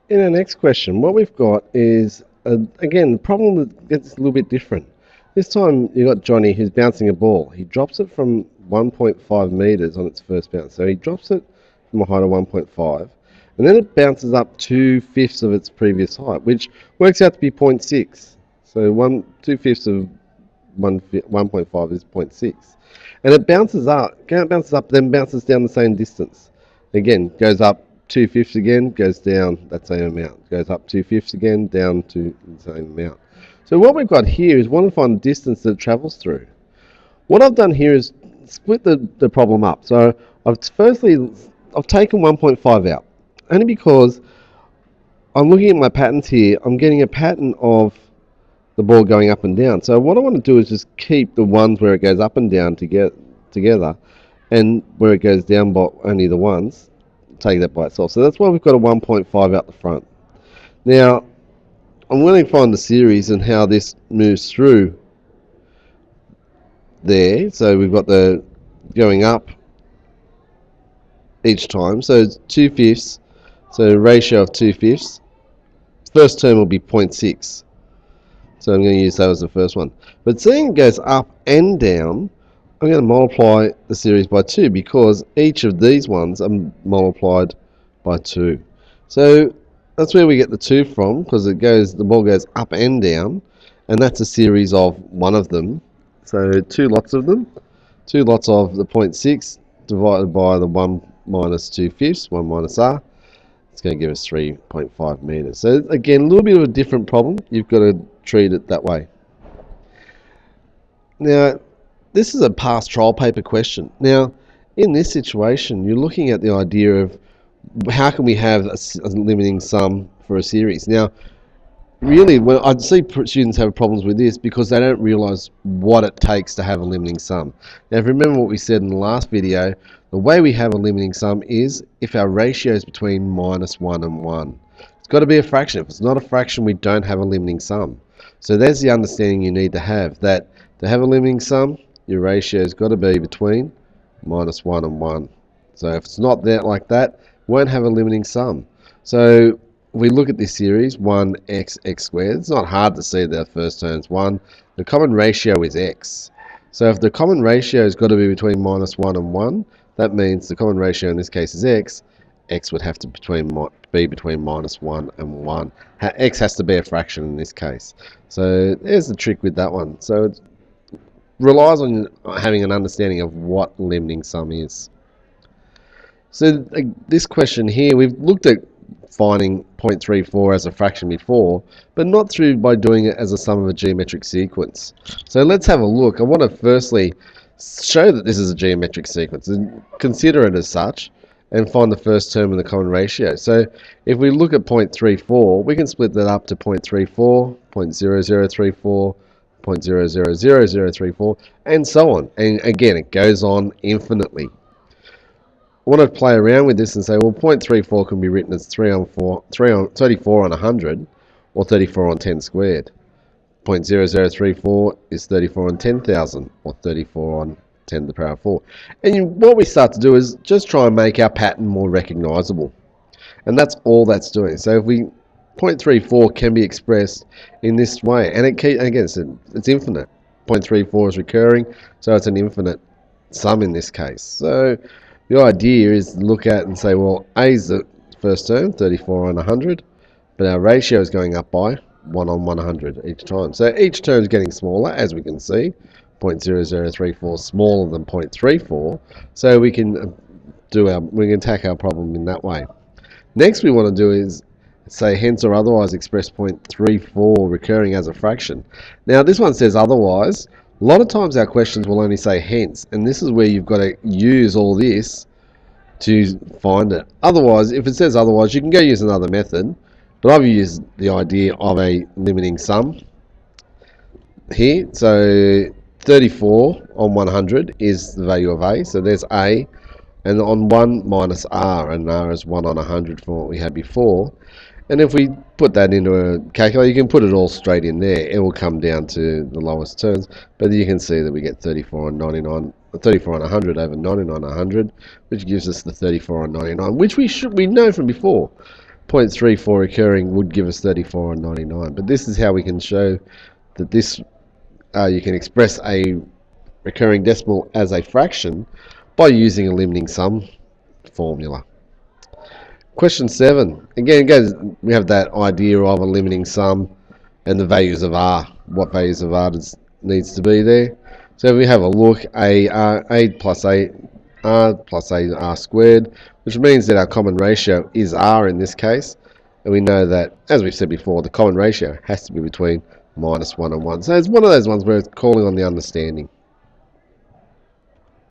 In our next question, what we've got is, again, the problem that gets a little bit different. This time you've got Johnny who's bouncing a ball. He drops it from 1.5 meters on its first bounce. So he drops it from a height of 1.5, and then it bounces up 2/5 of its previous height, which works out to be zero point 0.6. So 2/5 of 1.5 is zero point 0.6. And it bounces up, then bounces down the same distance. Again, goes up 2/5 again, goes down that same amount. Goes up 2/5 again, down to the same amount. So what we've got here is want to find the distance that it travels through. What I've done here is split the problem up. So I've taken 1.5 out, only because I'm looking at my patterns here. I'm getting a pattern of the ball going up and down. So what I want to do is just keep the ones where it goes up and down together, and where it goes down by only the ones, take that by itself. So that's why we've got a 1.5 out the front. Now, I'm going to find the series and how this moves through there. So we've got the going up each time. So it's 2/5. So ratio of 2/5. First term will be 0.6. So I'm going to use that as the first one. But seeing it goes up and down, I'm going to multiply the series by 2 because each of these ones are multiplied by 2. So that's where we get the 2 from, because the ball goes up and down, and that's a series of one of them. So 2 lots of them, 2 lots of the 0.6 divided by the 1 minus 2/5, 1 minus r. It's going to give us 3.5 meters. So again, a little bit of a different problem. You've got to treat it that way. Now, this is a past trial paper question. Now, in this situation, you're looking at the idea of how can we have a limiting sum for a series. Now, really, when I see students have problems with this because they don't realize what it takes to have a limiting sum. Now, if you remember what we said in the last video, the way we have a limiting sum is if our ratio is between -1 and 1. It's got to be a fraction. If it's not a fraction, we don't have a limiting sum. So there's the understanding you need to have, that to have a limiting sum, your ratio has got to be between -1 and 1. So if it's not there like that, won't have a limiting sum. So if we look at this series, 1x squared, it's not hard to see that first term's 1. The common ratio is x. So if the common ratio has got to be between -1 and 1, that means the common ratio in this case is x. X would have to be between -1 and 1. X has to be a fraction in this case. So there's the trick with that one. So it relies on having an understanding of what limiting sum is. So this question here, we've looked at finding 0.34 as a fraction before, but not through by doing it as a sum of a geometric sequence. So let's have a look. I want to firstly show that this is a geometric sequence and consider it as such, and find the first term in the common ratio. So if we look at 0.34, we can split that up to 0.34, 0.0034, 0.000034, and so on. And again, it goes on infinitely. I want to play around with this and say, well, 0.34 can be written as 34 on 100, or 34 on 10 squared. 0.0034 is 34 on 10,000, or 34 on 10 to the power of 4. And what we start to do is just try and make our pattern more recognizable. And that's all that's doing. So if 0.34 can be expressed in this way, and again, it's infinite. 0.34 is recurring, so it's an infinite sum in this case. So the idea is to look at and say, well, A is the first term, 34 on 100, but our ratio is going up by 1 on 100 each time. So each term is getting smaller, as we can see. 0.0034 smaller than 0.34, so we can tack our problem in that way. Next, we want to do is say hence or otherwise express 0.34 recurring as a fraction. Now this one says otherwise. A lot of times our questions will only say hence, and this is where you've got to use all this to find it. Otherwise, if it says otherwise, you can go use another method, but I've used the idea of a limiting sum here. So 34 on 100 is the value of A, so there's A, and on 1 minus R, and R is 1 on 100 from what we had before. And if we put that into a calculator, you can put it all straight in there. It will come down to the lowest terms, but you can see that we get 34 on 100 over 99 on 100, which gives us the 34 on 99, which we know from before. 0.34 recurring would give us 34 and 99. But this is how we can show that this you can express a recurring decimal as a fraction by using a limiting sum formula. Question 7. Again, we have that idea of a limiting sum and the values of r. What values of r needs to be there. So if we have a look, a plus a r plus a r squared, which means that our common ratio is r in this case. And we know that, as we've said before, the common ratio has to be between -1 and 1. So it's one of those ones where it's calling on the understanding.